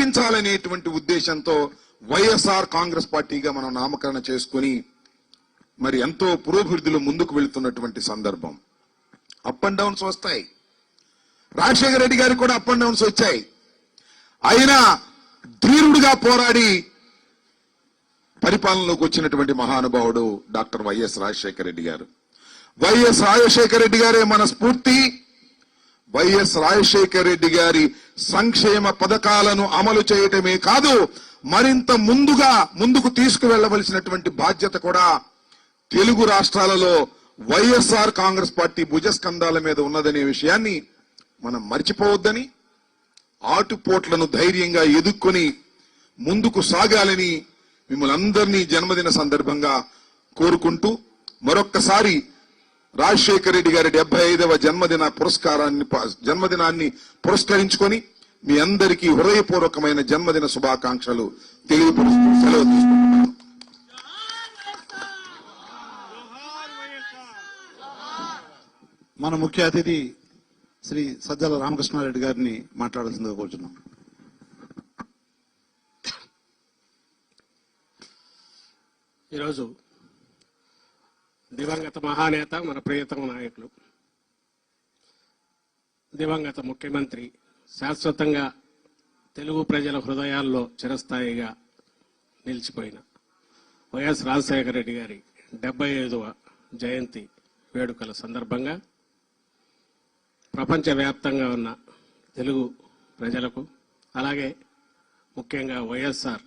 గెలిపించాలనేటువంటి ఉద్దేశంతో వైఎస్ఆర్ కాంగ్రెస్ పార్టీగా మనం నామకరణ చేసుకుని మరి ఎంతో పురోభివృద్ధిలో ముందుకు వెళుతున్నటువంటి సందర్భం. అప్ అండ్ డౌన్స్ వస్తాయి. రాజశేఖర రెడ్డి గారికి కూడా అప్ అండ్ డౌన్స్ వచ్చాయి. అయినా ధీరుడిగా పోరాడి పరిపాలనలోకి వచ్చినటువంటి మహానుభావుడు డాక్టర్ వైఎస్ రాజశేఖర రెడ్డి గారు. వైఎస్ రాజశేఖర రెడ్డి గారే మన స్ఫూర్తి. వైఎస్ రాజశేఖర రెడ్డి గారి సంక్షేమ పథకాలను అమలు చేయటమే కాదు, మరింత ముందుకు తీసుకువెళ్లవలసినటువంటి బాధ్యత కూడా తెలుగు రాష్ట్రాలలో వైఎస్ఆర్ కాంగ్రెస్ పార్టీ భుజస్కంధాల మీద ఉన్నదనే విషయాన్ని మనం మర్చిపోవద్దని, ఆటుపోట్లను ధైర్యంగా ఎదుర్కొని ముందుకు సాగాలని మిమ్మల్ని అందరినీ జన్మదిన సందర్భంగా కోరుకుంటూ మరొక్కసారి రాజశేఖర రెడ్డి గారి 75వ జన్మదినాన్ని పురస్కరించుకొని మీ అందరికీ హృదయపూర్వకమైన జన్మదిన శుభాకాంక్షలు తెలియపరుస్తూ సెలవు తీసుకుంటున్నాను. మన ముఖ్య అతిథి శ్రీ సజ్జల రామకృష్ణారెడ్డి గారిని మాట్లాడాల్సిందిగా కోరుచున్నాం. ఈరోజు దివంగత మహానేత, మన ప్రియతమ నాయకులు, దివంగత ముఖ్యమంత్రి, శాశ్వతంగా తెలుగు ప్రజల హృదయాల్లో చిరస్థాయిగా నిలిచిపోయిన వైఎస్ రాజశేఖర రెడ్డి గారి 75వ జయంతి వేడుకల సందర్భంగా ప్రపంచవ్యాప్తంగా ఉన్న తెలుగు ప్రజలకు, అలాగే ముఖ్యంగా వైఎస్ఆర్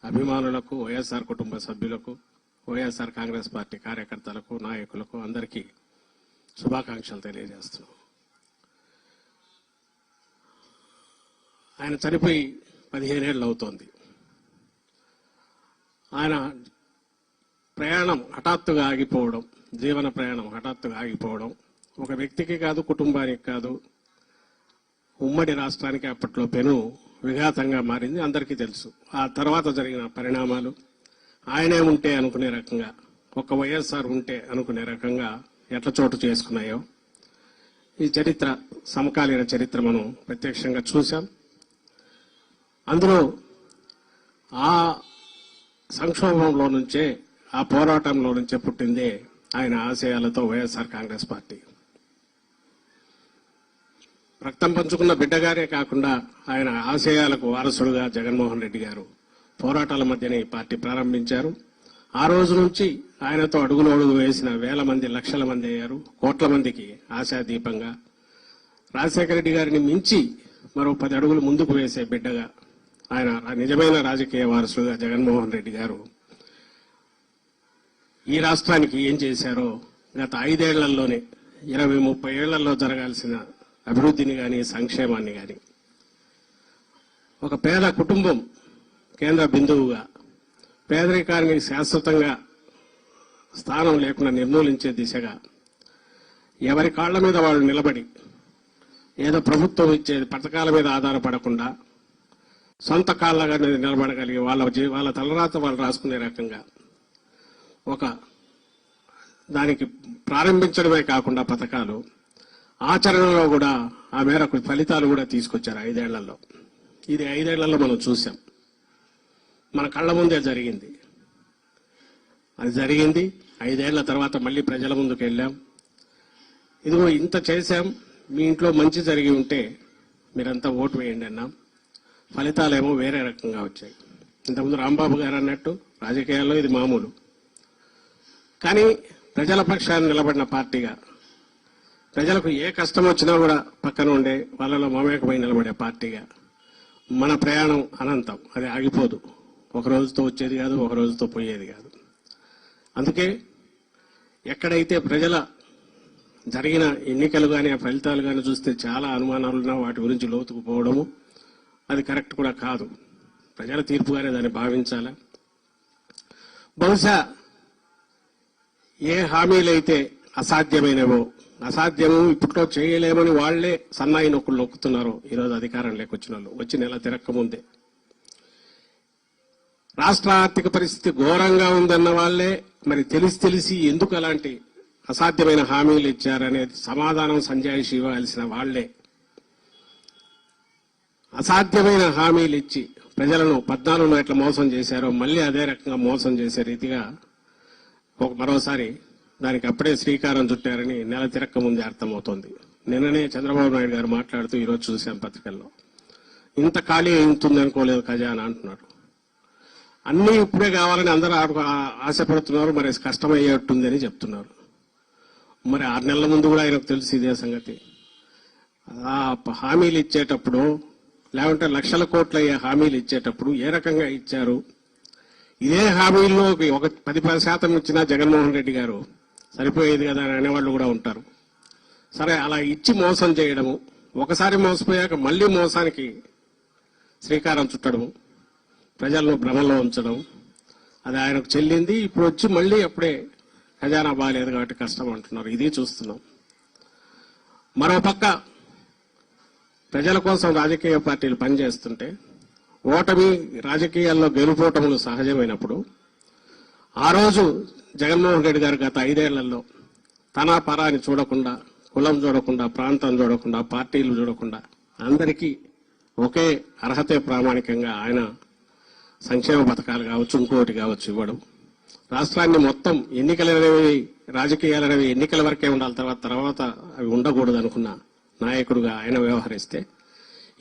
అభిమానులకు, వైఎస్ఆర్ కుటుంబ సభ్యులకు, వైఎస్ఆర్ కాంగ్రెస్ పార్టీ కార్యకర్తలకు, నాయకులకు అందరికీ శుభాకాంక్షలు తెలియజేస్తున్నాం. ఆయన చనిపోయి 15 ఏళ్ళు అవుతోంది. ఆయన ప్రయాణం హఠాత్తుగా ఆగిపోవడం, జీవన ప్రయాణం హఠాత్తుగా ఆగిపోవడం ఒక వ్యక్తికి కాదు, కుటుంబానికి కాదు, ఉమ్మడి రాష్ట్రానికి అప్పట్లో పెను విఘాతంగా మారింది. అందరికీ తెలుసు. ఆ తర్వాత జరిగిన పరిణామాలు ఆయనే ఉంటే అనుకునే రకంగా, ఒక వైఎస్ఆర్ ఉంటే అనుకునే రకంగా ఎట్ల చోటు చేసుకున్నాయో ఈ చరిత్ర, సమకాలీన చరిత్ర మనం ప్రత్యక్షంగా చూశాం. అందులో ఆ సంక్షోభంలో నుంచే, ఆ పోరాటంలో నుంచే పుట్టిందే ఆయన ఆశయాలతో వైఎస్ఆర్ కాంగ్రెస్ పార్టీ. రక్తం పంచుకున్న బిడ్డగారే కాకుండా ఆయన ఆశయాలకు వారసుడుగా జగన్మోహన్ రెడ్డి గారు పోరాటాల మధ్యనే ఈ పార్టీ ప్రారంభించారు. ఆ రోజు నుంచి ఆయనతో అడుగులు అడుగు వేసిన వేల మంది, లక్షల మంది అయ్యారు. కోట్ల మందికి ఆశాదీపంగా రాజశేఖర రెడ్డి గారిని మించి మరో 10 అడుగులు ముందుకు వేసే బిడ్డగా ఆయన నిజమైన రాజకీయ వారసుడుగా జగన్మోహన్ రెడ్డి గారు ఈ రాష్ట్రానికి ఏం చేశారో గత 5 ఏళ్లలోనే 20-30 ఏళ్లలో జరగాల్సిన అభివృద్ధిని కానీ, సంక్షేమాన్ని కానీ, ఒక పేద కుటుంబం కేంద్ర బిందువుగా, పేదరికానికి శాశ్వతంగా స్థానం లేకుండా నిర్మూలించే దిశగా ఎవరి కాళ్ల మీద వాళ్ళు నిలబడి, ఏదో ప్రభుత్వం ఇచ్చే పథకాల మీద ఆధారపడకుండా సొంత కాళ్ళగా నిలబడగలిగి వాళ్ళ తలరాత వాళ్ళు రాసుకునే రకంగా ఒక దానికి ప్రారంభించడమే కాకుండా పథకాలు ఆచరణలో కూడా ఆ మేరకు ఫలితాలు కూడా తీసుకొచ్చారు 5 ఏళ్లలో. ఇది 5 ఏళ్లలో మనం చూసాం. మన కళ్ల ముందే జరిగింది. అది జరిగింది. 5 ఏళ్ల తర్వాత మళ్ళీ ప్రజల ముందుకు వెళ్ళాం. ఇదిగో ఇంత చేశాం, మీ ఇంట్లో మంచి జరిగి ఉంటే మీరంతా ఓటు వేయండి అన్నాం. ఫలితాలేమో వేరే రకంగా వచ్చాయి. ఇంతకుముందు రాంబాబు గారు అన్నట్టు రాజకీయాల్లో ఇది మామూలు. కానీ ప్రజల పక్షాన్ని నిలబడిన పార్టీగా, ప్రజలకు ఏ కష్టం వచ్చినా కూడా పక్కన ఉండే, వాళ్ళలో మమేకమై నిలబడే పార్టీగా మన ప్రయాణం అనంతం. అది ఆగిపోదు. ఒక రోజుతో వచ్చేది కాదు, ఒక రోజుతో పోయేది కాదు. అందుకే ఎక్కడైతే ప్రజల జరిగిన ఎన్నికలు కానీ, ఆ ఫలితాలు కానీ చూస్తే చాలా అనుమానాలున్నా వాటి గురించి లోతుకు పోవడము అది కరెక్ట్ కూడా కాదు. ప్రజల తీర్పుగానే దాన్ని భావించాలా. బహుశా ఏ హామీలైతే అసాధ్యమైనవో, అసాధ్యము ఇప్పట్లో చేయలేమని వాళ్లే సన్నాయి నొక్కులు నొక్కుతున్నారు ఈరోజు అధికారం లేకొచ్చిన వాళ్ళు, వచ్చి నెల తిరక్కముందే. రాష్ట్ర ఆర్థిక పరిస్థితి ఘోరంగా ఉందన్న వాళ్లే మరి తెలిసి ఎందుకు అలాంటి అసాధ్యమైన హామీలు ఇచ్చారనేది సమాధానం సంజాయిషి ఇవ్వాల్సిన వాళ్లే అసాధ్యమైన హామీలు ఇచ్చి ప్రజలను 14లో ఎట్లా మోసం చేశారో మళ్ళీ అదే రకంగా మోసం చేసే రీతిగా మరోసారి దానికి అప్పుడే శ్రీకారం చుట్టారని నెల తిరక్క ముందే అర్థమవుతోంది. నిన్ననే చంద్రబాబు నాయుడు గారు మాట్లాడుతూ ఈరోజు చూశాం పత్రికల్లో, ఇంత ఖాళీ అవుతుంది అనుకోలేదు ఖజానా అంటున్నారు. అన్నీ ఇప్పుడే కావాలని అందరూ ఆశపడుతున్నారు, మరి కష్టమయ్యేట్టుందని చెప్తున్నారు. మరి 6 నెలల ముందు కూడా ఆయనకు తెలుసు ఇదే సంగతి. ఆ హామీలు ఇచ్చేటప్పుడు లేకుంటే లక్షల కోట్లు అయ్యే హామీలు ఇచ్చేటప్పుడు ఏ రకంగా ఇచ్చారు? ఇదే హామీల్లో ఒక 10% ఇచ్చినా జగన్మోహన్ రెడ్డి గారు సరిపోయేది కదా అని అనేవాళ్ళు కూడా ఉంటారు. సరే, అలా ఇచ్చి మోసం చేయడము, ఒకసారి మోసపోయాక మళ్లీ మోసానికి శ్రీకారం చుట్టడము, ప్రజలను భ్రమలో ఉంచడం, అది ఆయనకు చెల్లింది. ఇప్పుడు వచ్చి మళ్లీ అప్పుడే ఖజానా బాగాలేదు కాబట్టి కష్టం అంటున్నారు. ఇది చూస్తున్నాం. మరోపక్క ప్రజల కోసం రాజకీయ పార్టీలు పనిచేస్తుంటే ఓటమి, రాజకీయాల్లో గెలుపోటములు సహజమైనప్పుడు ఆ రోజు జగన్మోహన్ రెడ్డి గారు గత 5 ఏళ్లలో తన పరాని చూడకుండా, కులం చూడకుండా, ప్రాంతం చూడకుండా, పార్టీలు చూడకుండా అందరికీ ఒకే అర్హతే ప్రామాణికంగా ఆయన సంక్షేమ పథకాలు కావచ్చు, ఇంకోటి కావచ్చు ఇవ్వడం, రాష్ట్రాన్ని మొత్తం ఎన్నికలనేవి, రాజకీయాలనేవి ఎన్నికల వరకే ఉండాలి, తర్వాత అవి ఉండకూడదు అనుకున్న నాయకుడుగా ఆయన వ్యవహరిస్తే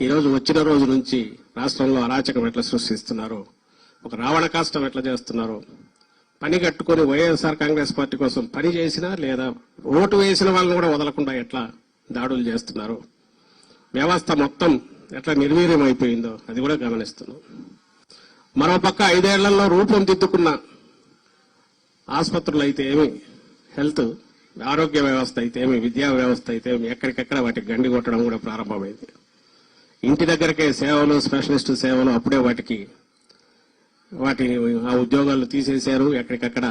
ఈరోజు వచ్చిన రోజు నుంచి రాష్ట్రంలో అరాచకం ఎట్లా సృష్టిస్తున్నారో, ఒక రావణ కాష్టం ఎట్లా చేస్తున్నారో, పని కట్టుకుని వైఎస్ఆర్ కాంగ్రెస్ పార్టీ కోసం పని చేసినా లేదా ఓటు వేసిన వాళ్ళని కూడా వదలకుండా ఎట్లా దాడులు చేస్తున్నారో, వ్యవస్థ మొత్తం ఎట్లా నిర్వీర్యం అయిపోయిందో అది కూడా గమనిస్తున్నాం. మరోపక్క 5 ఏళ్లలో రూపం దిద్దుకున్న ఆసుపత్రులు అయితే ఏమి, హెల్త్ ఆరోగ్య వ్యవస్థ అయితే ఏమి, విద్యా వ్యవస్థ అయితే ఏమి, ఎక్కడికెక్కడ వాటికి గండి కొట్టడం కూడా ప్రారంభమైంది. ఇంటి దగ్గరకే సేవలు, స్పెషలిస్ట్ సేవలు అప్పుడే వాటిని ఆ ఉద్యోగాలు తీసేశారు. ఎక్కడికక్కడ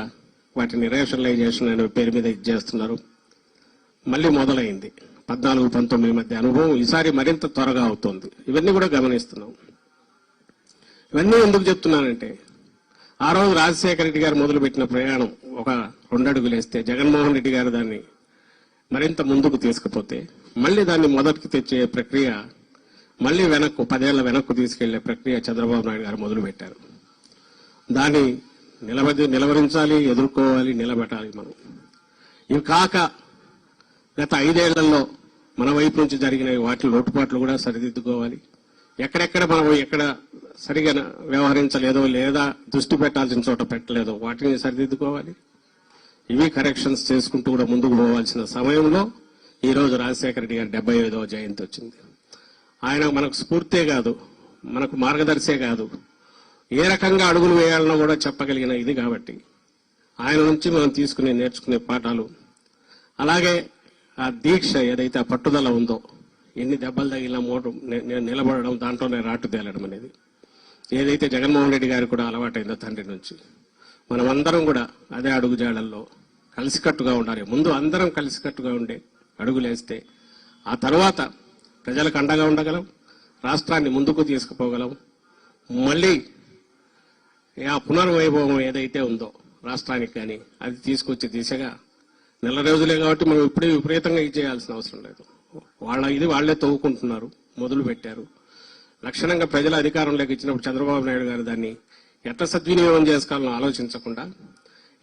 వాటిని రేషనలైజేషన్ అనే పేరు మీద ఇచ్చేస్తున్నారు. మళ్లీ మొదలైంది 14-19 మధ్య అనుభవం. ఈసారి మరింత త్వరగా అవుతోంది. ఇవన్నీ కూడా గమనిస్తున్నాం. ఇవన్నీ ఎందుకు చెప్తున్నానంటే, ఆ రోజు రాజశేఖర రెడ్డి గారు మొదలుపెట్టిన ప్రయాణం ఒక 2 అడుగులు వేస్తే జగన్మోహన్ రెడ్డి గారు దాన్ని మరింత ముందుకు తీసుకుపోతే మళ్లీ దాన్ని మొదటికి తెచ్చే ప్రక్రియ, మళ్లీ 10 ఏళ్ల వెనక్కు తీసుకెళ్లే ప్రక్రియ చంద్రబాబు నాయుడు గారు మొదలుపెట్టారు. దాన్ని నిలవరించాలి, ఎదుర్కోవాలి, నిలబెట్టాలి మనం. ఇవి కాక గత 5 ఏళ్లలో మన వైపు నుంచి జరిగిన వాటి లోటుపాట్లు కూడా సరిదిద్దుకోవాలి. ఎక్కడెక్కడ మనం ఎక్కడ సరిగా వ్యవహరించలేదో లేదా దృష్టి పెట్టాల్సిన చోట పెట్టలేదో వాటిని సరిదిద్దుకోవాలి. ఇవి కరెక్షన్స్ చేసుకుంటూ కూడా ముందుకు పోవాల్సిన సమయంలో ఈ రోజు రాజశేఖర రెడ్డి గారి 75వ జయంతి వచ్చింది. ఆయన మనకు స్ఫూర్తే కాదు, మనకు మార్గదర్శే కాదు, ఏ రకంగా అడుగులు వేయాలనో కూడా చెప్పగలిగిన ఇది కాబట్టి ఆయన నుంచి మనం నేర్చుకునే పాఠాలు, అలాగే ఆ దీక్ష ఏదైతే ఆ పట్టుదల ఉందో, ఎన్ని దెబ్బలు తగిలిన నిలబడడం, దాంట్లోనే రాటు తేలడం అనేది ఏదైతే జగన్మోహన్ రెడ్డి గారికి కూడా అలవాటైందో తండ్రి నుంచి, మనమందరం కూడా అదే అడుగుజాడల్లో కలిసికట్టుగా ఉండాలి. ముందు అందరం కలిసికట్టుగా ఉండే అడుగులేస్తే ఆ తర్వాత ప్రజలకు అండగా ఉండగలం, రాష్ట్రాన్ని ముందుకు తీసుకుపోగలం. మళ్లీ ఆ పునర్వైభవం ఏదైతే ఉందో రాష్ట్రానికి కానీ అది తీసుకొచ్చే దిశగా నెల రోజులే కాబట్టి మనం ఇప్పుడే విపరీతంగా ఇచ్చేయాల్సిన అవసరం లేదు. వాళ్లే తవ్వుకుంటున్నారు, మొదలు పెట్టారు. లక్షణంగా ప్రజల అధికారంలోకి ఇచ్చినప్పుడు చంద్రబాబు నాయుడు గారు దాన్ని ఎట్లా సద్వినియోగం చేసుకోవాలని ఆలోచించకుండా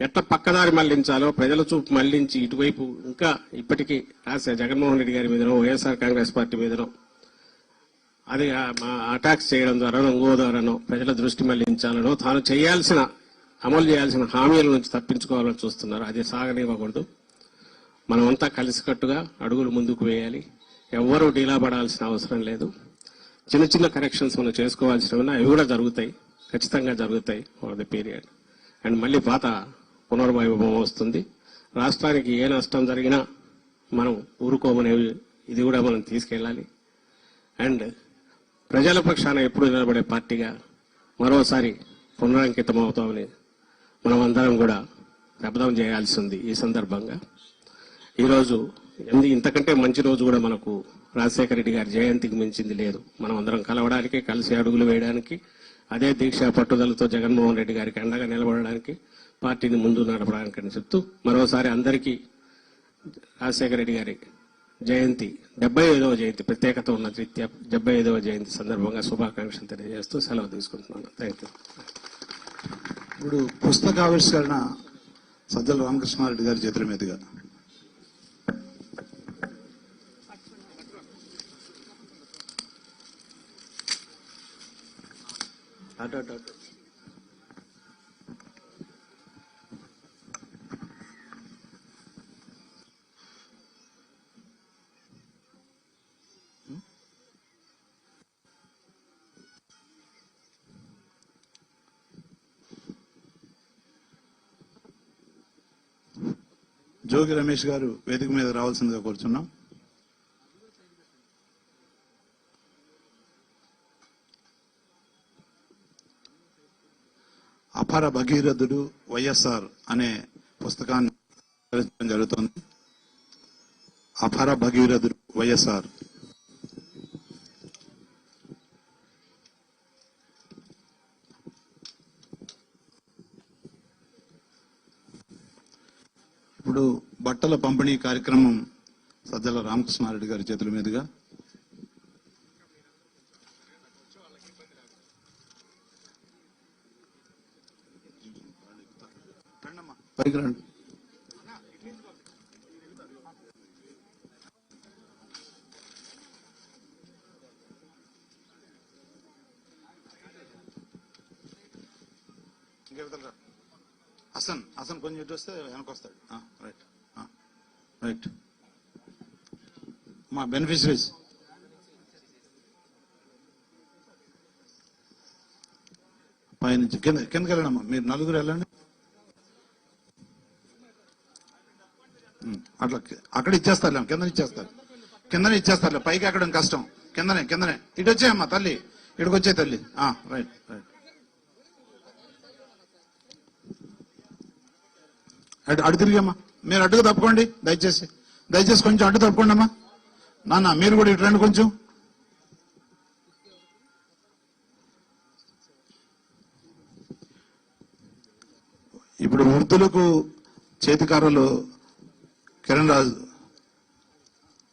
ఎట్లా పక్కదారి మళ్లించాలో ప్రజల చూపు మళ్లించి ఇటువైపు ఇంకా ఇప్పటికీ జగన్మోహన్ రెడ్డి గారి మీదనో వైఎస్ఆర్ కాంగ్రెస్ పార్టీ మీదనో అది అటాక్స్ చేయడం ద్వారానో ఇంకో ద్వారానో ప్రజల దృష్టి మళ్లించాలనో తాను అమలు చేయాల్సిన హామీల నుంచి తప్పించుకోవాలని చూస్తున్నారు. అది సాగనివ్వకూడదు. మనమంతా కలిసికట్టుగా అడుగులు ముందుకు వేయాలి. ఎవ్వరూ డీలా పడాల్సిన అవసరం లేదు. చిన్న చిన్న కరెక్షన్స్ మనం చేసుకోవాల్సినవి అవి కూడా జరుగుతాయి, ఖచ్చితంగా జరుగుతాయి ఫర్ ది పీరియడ్. అండ్ మళ్ళీ పాత పునర్వైభవం వస్తుంది. రాష్ట్రానికి ఏ నష్టం జరిగినా మనం ఊరుకోమనేవి ఇది కూడా మనం తీసుకెళ్ళాలి. అండ్ ప్రజల పక్షాన ఎప్పుడు నిలబడే పార్టీగా మరోసారి పునరంకితం అవుతామని మనం అందరం కూడా శపథం చేయాల్సి ఉంది. ఈ సందర్భంగా ఈరోజు ఇంతకంటే మంచి రోజు కూడా మనకు రాజశేఖర రెడ్డి గారి జయంతికి మించింది లేదు. మనం అందరం కలవడానికి, కలిసి అడుగులు వేయడానికి, అదే దీక్ష పట్టుదలతో జగన్మోహన్ రెడ్డి గారికి అండగా నిలబడడానికి, పార్టీని ముందు నడపడానికి అని చెప్తూ మరోసారి అందరికీ రాజశేఖర రెడ్డి గారి జయంతి 75వ జయంతి ప్రత్యేకత ఉన్న రీత్యా 75వ జయంతి సందర్భంగా శుభాకాంక్షలు తెలియజేస్తూ సెలవు తీసుకుంటున్నాను. Thank you. ఇప్పుడు పుస్తకావిష్కరణ సజ్జల రామకృష్ణారెడ్డి గారి చేతుల మీదుగా. జోగి రమేష్ గారు వేదిక మీద రావాల్సిందిగా కోరుచున్నాం. అపార భగీరథుడు వైఎస్ఆర్ అనే పుస్తకాన్ని రచించడం జరుగుతోంది. అపార భగీరథుడు వైఎస్ఆర్. ఇప్పుడు బట్టల పంపిణీ కార్యక్రమం సజ్జల రామకృష్ణారెడ్డి గారి చేతుల మీదుగా. పైకి రండి. హసన్ కొంచెం ఇటు వస్తే వెనక వస్తాడు. Right right. మా బెనిఫిషరీస్ పైనుంచి కిందకి వెళ్ళండి. మీరు నలుగురు వెళ్ళండి. అట్లా అక్కడ ఇచ్చేస్తారు, కిందనే ఇచ్చేస్తారు. పైకి ఎక్కడం కష్టం. కిందనే ఇటు వచ్చేయమ్మా తల్లి, ఇక్కడికి వచ్చే తల్లి. Right right. అటు తిరిగమ్మా. మీరు అడ్డుగా తప్పుకోండి దయచేసి కొంచెం అడ్డు తప్పుకోండి అమ్మా. నాన్న మీరు కూడా ఇటు రండి కొంచెం. ఇప్పుడు వృద్ధులకు చేతికారలు కిరణ్ రాజు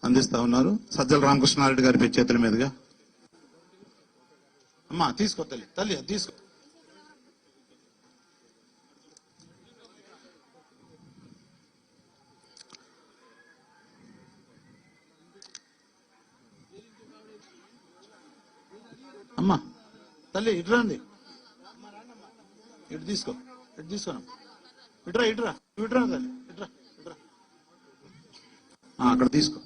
అందిస్తా ఉన్నారు. సజ్జల రామకృష్ణారెడ్డి గారి చేతుల మీదుగా. అమ్మా తీసుకో తల్లి తీసుకో. అమ్మా తల్లి ఇటు రండి. ఇటు తీసుకోనమ్మా. ఇటురా తల్లి ఇటురా. అక్కడ తీసుకో.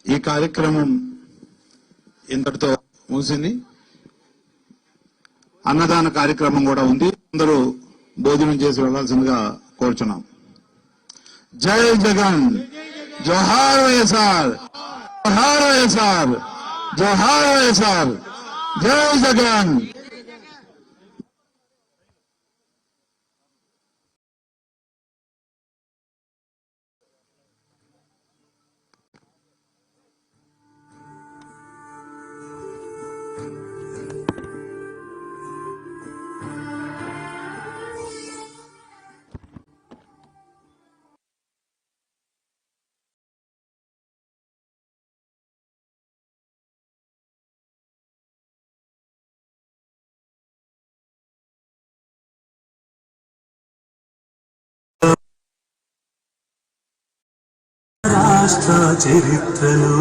ఈ కార్యక్రమం ఇంతటితో ముగిసింది. అన్నదాన కార్యక్రమం కూడా ఉంది. అందరూ భోజనం చేసి వెళ్లాల్సిందిగా కోరుచున్నాం. జై జగన్, జోహార్ వైఎస్ఆర్, జోహార్ వైఎస్ఆర్, జోహార్ వైఎస్ఆర్, జై జగన్. రాష్ట్ర చరిత్రలో